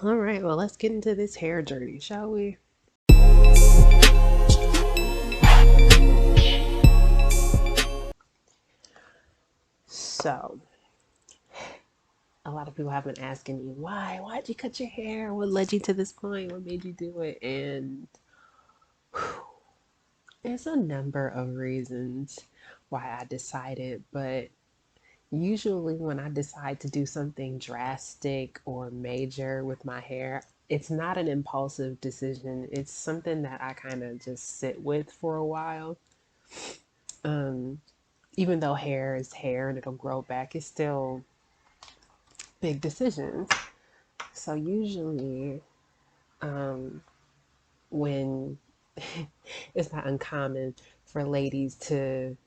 All right, well, let's get into this hair journey, shall we? So, a lot of people have been asking me, why? Why'd you cut your hair? What led you to this point? What made you do it? And there's a number of reasons why I decided, but usually when I decide to do something drastic or major with my hair, it's not an impulsive decision. It's something that I kind of just sit with for a while. Um, Even though hair is hair and it'll grow back, it's still big decisions. So usually, um, when it's not uncommon for ladies to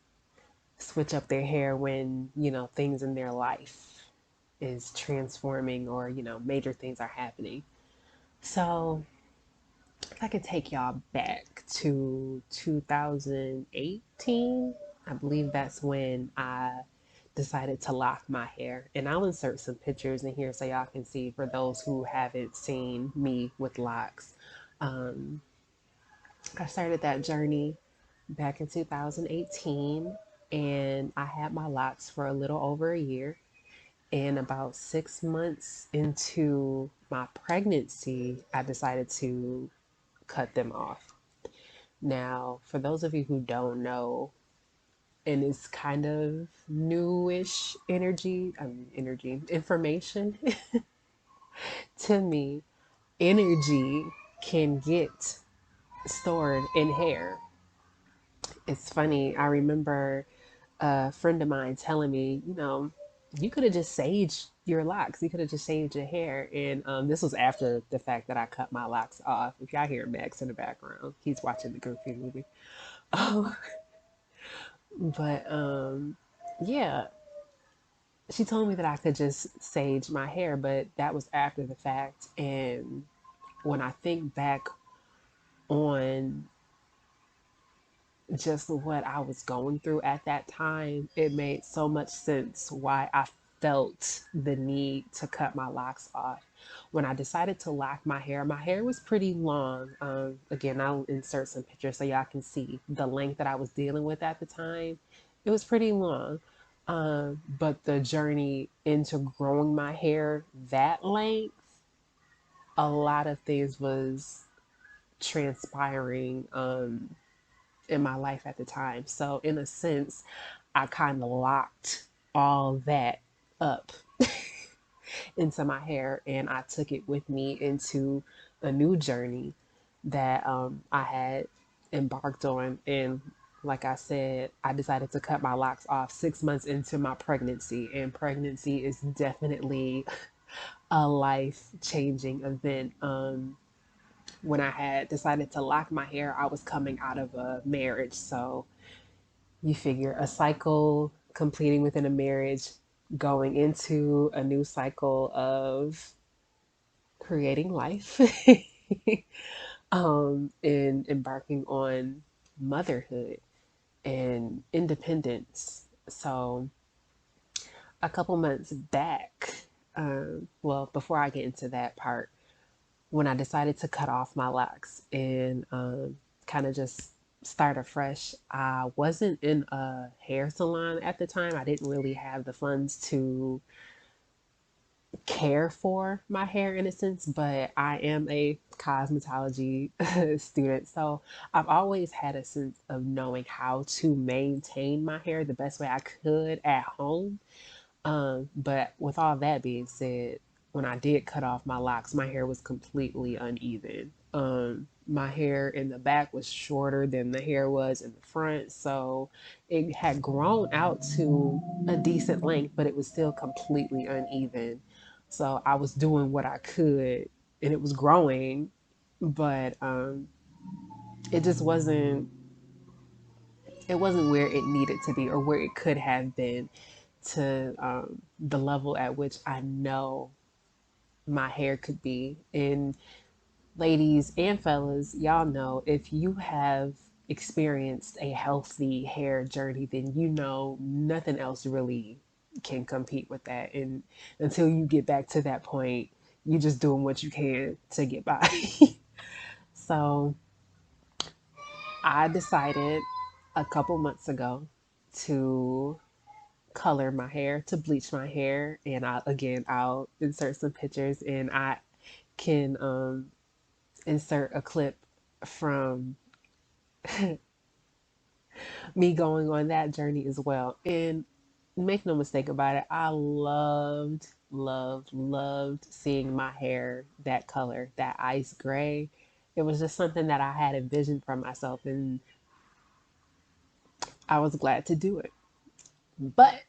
switch up their hair when, things in their life is transforming or, major things are happening. So if I could take y'all back to 2018, I believe that's when I decided to lock my hair. And I'll insert some pictures in here so y'all can see for those who haven't seen me with locks. Um, I started that journey back in 2018 and I had my locks for a little over a year. And about 6 months into my pregnancy, I decided to cut them off. Now, for those of you who don't know, and it's kind of newish information to me, energy can get stored in hair. It's funny, I remember a friend of mine telling me, you could have just saged your locks. You could have just saved your hair. And this was after the fact that I cut my locks off. If y'all hear Max in the background, he's watching the Goofy movie. Oh, but yeah, she told me that I could just sage my hair, but that was after the fact. And when I think back on just what I was going through at that time, it made so much sense why I felt the need to cut my locks off. When I decided to lock my hair was pretty long. Again, I'll insert some pictures so y'all can see the length that I was dealing with at the time. It was pretty long. But the journey into growing my hair that length, a lot of things was transpiring. In my life at the time. So, in a sense, I kind of locked all that up into my hair and I took it with me into a new journey that I had embarked on. And like I said, I decided to cut my locks off 6 months into my pregnancy, and pregnancy is definitely a life changing event. When I had decided to lock my hair, I was coming out of a marriage. So you figure a cycle completing within a marriage, going into a new cycle of creating life, and embarking on motherhood and independence. So, a couple months back, well, before I get into that part, when I decided to cut off my locks and kind of just start afresh, I wasn't in a hair salon at the time. I didn't really have the funds to care for my hair in a sense, but I am a cosmetology student. So I've always had a sense of knowing how to maintain my hair the best way I could at home. But with all that being said, when I did cut off my locks, my hair was completely uneven. My hair in the back was shorter than the hair was in the front, so it had grown out to a decent length, but it was still completely uneven. So I was doing what I could, and it was growing, but it just wasn't where it needed to be or where it could have been to the level at which I know my hair could be. And ladies and fellas, y'all know if you have experienced a healthy hair journey, then you know nothing else really can compete with that. And until you get back to that point, you just doing what you can to get by. So I decided a couple months ago to color my hair, to bleach my hair. And I'll insert some pictures, and I can insert a clip from me going on that journey as well. And make no mistake about it, I loved seeing my hair that color, that ice gray. It was just something that I had envisioned for myself, and I was glad to do it. But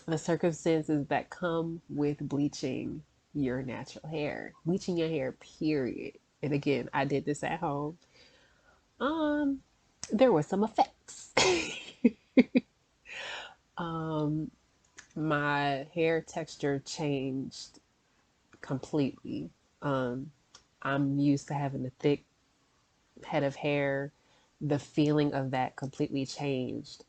the circumstances that come with bleaching your natural hair, bleaching your hair, period. And again, I did this at home. Um, there were some effects. um, my hair texture changed completely. Um, I'm used to having a thick head of hair. The feeling of that completely changed.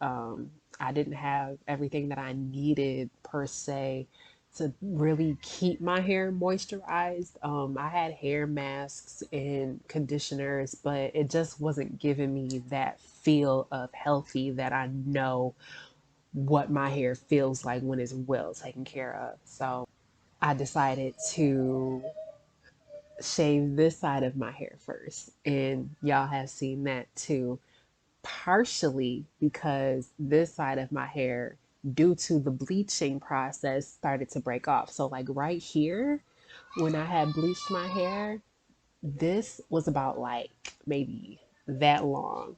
I didn't have everything that I needed per se to really keep my hair moisturized. I had hair masks and conditioners, but it just wasn't giving me that feel of healthy that I know what my hair feels like when it's well taken care of. So I decided to shave this side of my hair first. And y'all have seen that too, partially because this side of my hair, due to the bleaching process, started to break off. So, like right here, when I had bleached my hair, this was about like maybe that long,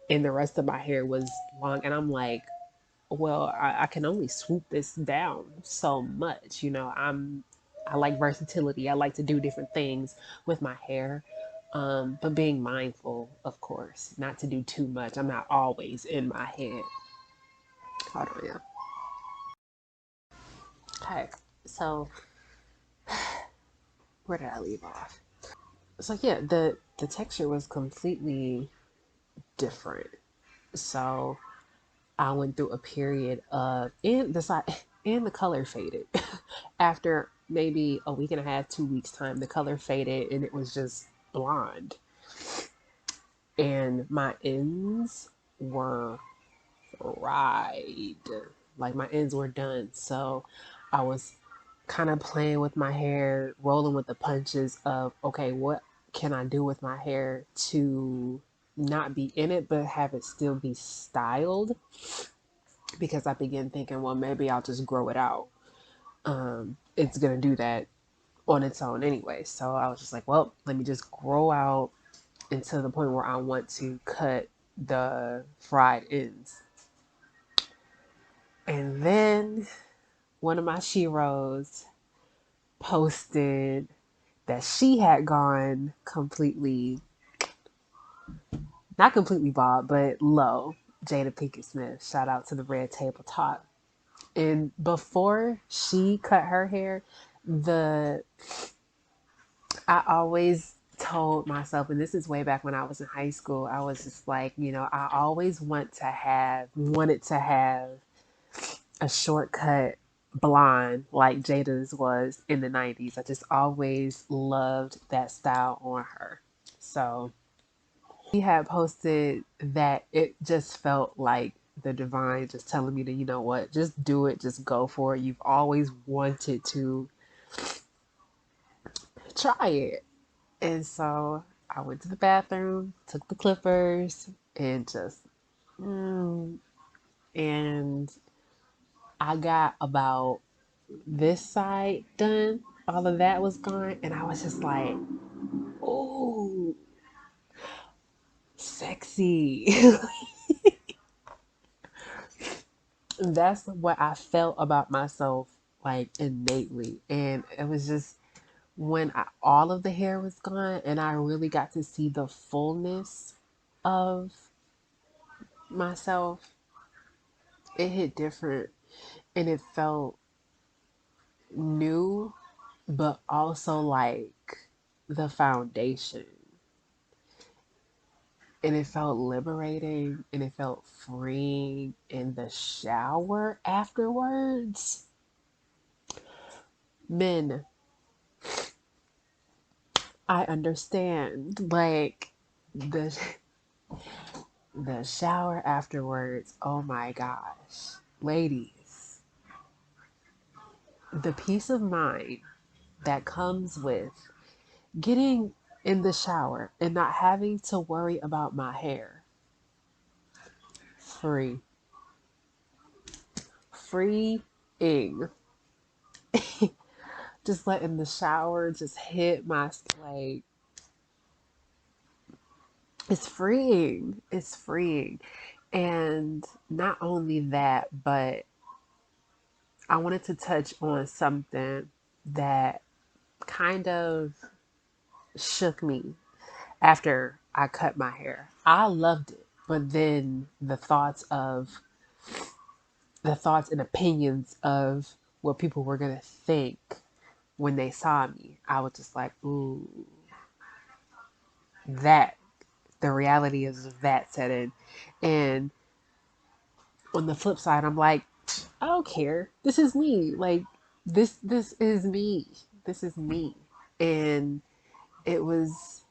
and the rest of my hair was long. And I'm like, well, I can only swoop this down so much. I like versatility. I like to do different things with my hair. But being mindful, of course, not to do too much. I'm not always in my head. Hold on, yeah. Okay, so where did I leave off? So yeah, the texture was completely different. So I went through a period of and the side and the color faded. After maybe a week and a half, 2 weeks time, the color faded and it was just blonde. And my ends were fried. Like my ends were done. So I was kind of playing with my hair, rolling with the punches of, okay, what can I do with my hair to not be in it, but have it still be styled? Because I began thinking, well, maybe I'll just grow it out. It's going to do that on its own anyway. So I was just like, well, let me just grow out until the point where I want to cut the fried ends. And then one of my sheroes posted that she had gone completely, not completely bald, but low. Jada Pinkett Smith. Shout out to the Red Table Talk. And before she cut her hair, the I always told myself, and this is way back when I was in high school, I was just like, I always wanted to have a shortcut blonde like Jada's was in the 90s. I just always loved that style on her. So he had posted that it just felt like the divine just telling me to, you know what, just do it, just go for it. You've always wanted to try it. And so I went to the bathroom, took the clippers, and just, and I got about this side done. All of that was gone. And I was just like, oh, sexy. That's what I felt about myself, like innately. And it was just when all of the hair was gone and I really got to see the fullness of myself, it hit different and it felt new, but also like the foundation. And it felt liberating and it felt freeing in the shower afterwards. Men, I understand. Like the the shower afterwards. Oh my gosh. Ladies, the peace of mind that comes with getting in the shower and not having to worry about my hair. Free. Freeing. Just letting the shower just hit my, like, it's freeing. It's freeing. And not only that, but I wanted to touch on something that kind of shook me after I cut my hair. I loved it, but then the thoughts and opinions of what people were gonna think when they saw me, I was just like, ooh, that the reality is that set in. And on the flip side, I'm like, I don't care. This is me. Like this is me. This is me. And it was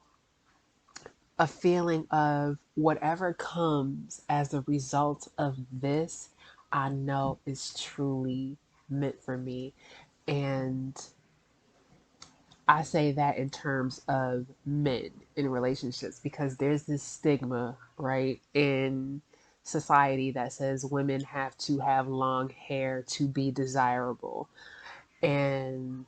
a feeling of whatever comes as a result of this, I know is truly meant for me. And I say that in terms of men in relationships because there's this stigma, right, in society that says women have to have long hair to be desirable. And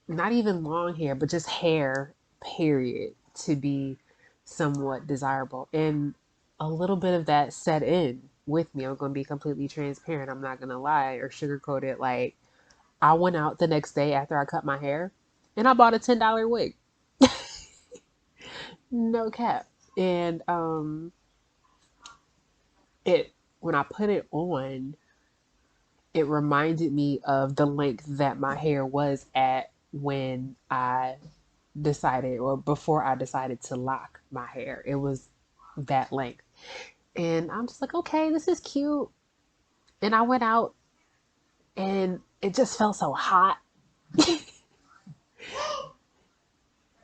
not even long hair, but just hair, period, to be somewhat desirable. And a little bit of that set in with me. I'm going to be completely transparent. I'm not going to lie or sugarcoat it. Like, I went out the next day after I cut my hair and I bought a $10 wig. No cap. And it when I put it on, it reminded me of the length that my hair was at when I decided, or before I decided to lock my hair. It was that length. And I'm just like, okay, this is cute. And I went out and it just felt so hot.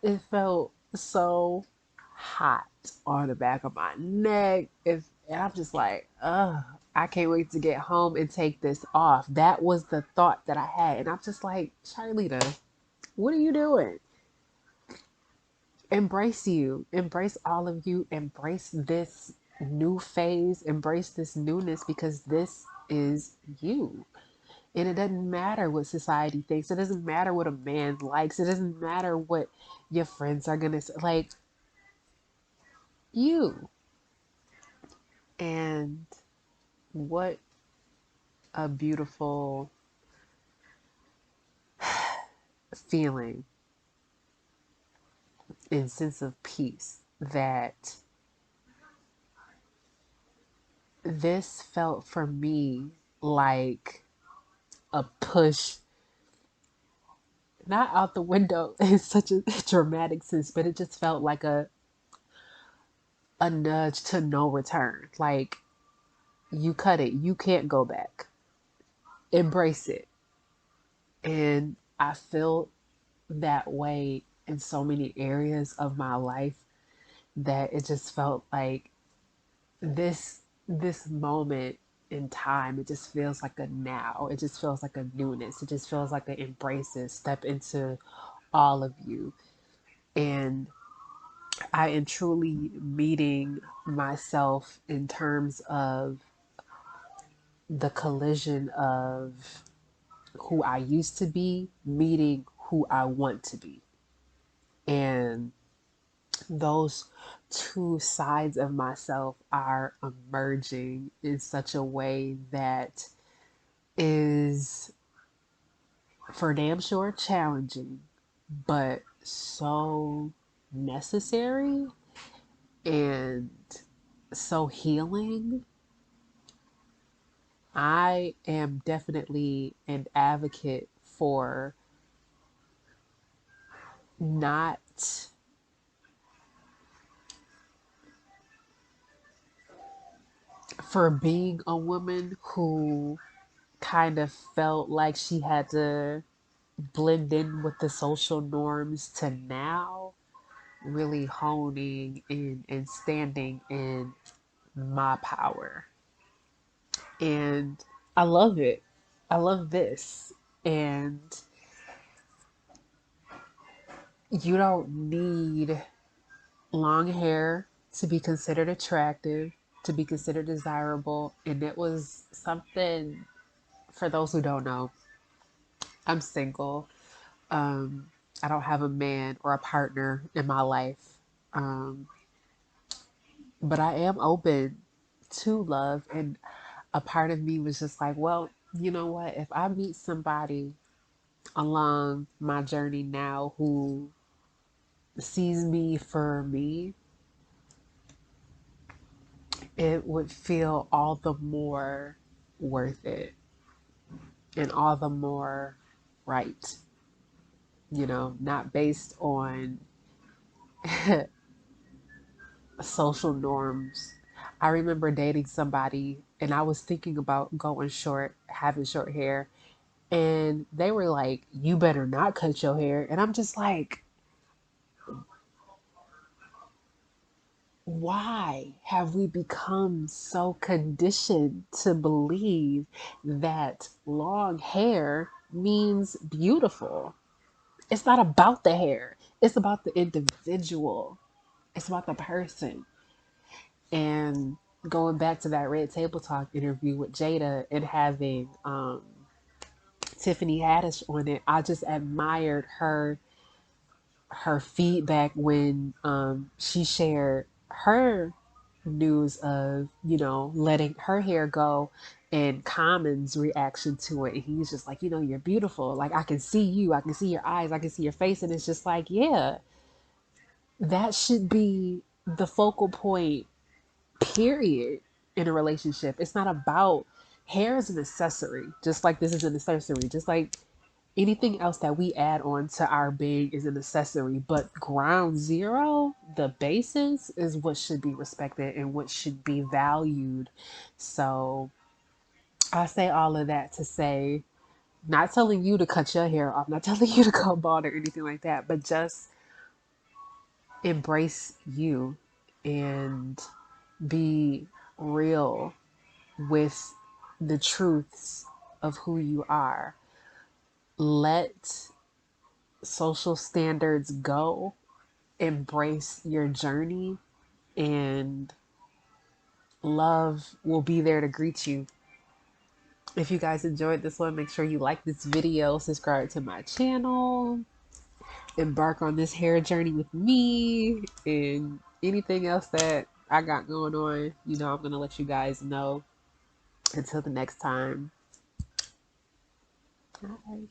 It felt so hot on the back of my neck. And I'm just like, ugh, I can't wait to get home and take this off. That was the thought that I had. And I'm just like, Charlita, what are you doing? Embrace you. Embrace all of you. Embrace this new phase. Embrace this newness because this is you. And it doesn't matter what society thinks. It doesn't matter what a man likes. It doesn't matter what your friends are going to say. Like, you. And what a beautiful feeling and sense of peace that this felt for me like a push, not out the window in such a dramatic sense, but it just felt like a nudge to no return. Like, you cut it, you can't go back. Embrace it. And I feel that way in so many areas of my life that it just felt like this moment in time, it just feels like a now. It just feels like a newness. It just feels like an embrace it, step into all of you. And I am truly meeting myself in terms of the collision of who I used to be meeting who I want to be. And those two sides of myself are emerging in such a way that is for damn sure challenging, but so necessary and so healing. I am definitely an advocate for not for being a woman who kind of felt like she had to blend in with the social norms to now really honing in and standing in my power. And I love it. I love this. And you don't need long hair to be considered attractive, to be considered desirable. And it was something, for those who don't know, I'm single. Um, I don't have a man or a partner in my life. Um, but I am open to love. And a part of me was just like, well, you know what? If I meet somebody along my journey now who sees me for me, it would feel all the more worth it and all the more right, not based on social norms. I remember dating somebody and I was thinking about going short, having short hair, and they were like, "You better not cut your hair." And I'm just like, why have we become so conditioned to believe that long hair means beautiful? It's not about the hair, it's about the individual, it's about the person. And going back to that Red Table Talk interview with Jada and having Tiffany Haddish on it, I just admired her feedback when she shared her news of, letting her hair go, and Common's reaction to it. And he's just like, you're beautiful. Like, I can see you, I can see your eyes, I can see your face. And it's just like, yeah, that should be the focal point, period, in a relationship. It's not about hair is an accessory, just like this is an accessory, just like anything else that we add on to our being is an accessory. But ground zero, the basis, is what should be respected and what should be valued. So I say all of that to say, not telling you to cut your hair off, not telling you to go bald or anything like that, but just embrace you and be real with the truths of who you are. Let social standards go, embrace your journey, and love will be there to greet you. If you guys enjoyed this one, make sure you like this video, subscribe to my channel, embark on this hair journey with me, and anything else that I got going on, I'm going to let you guys know. Until the next time. Bye.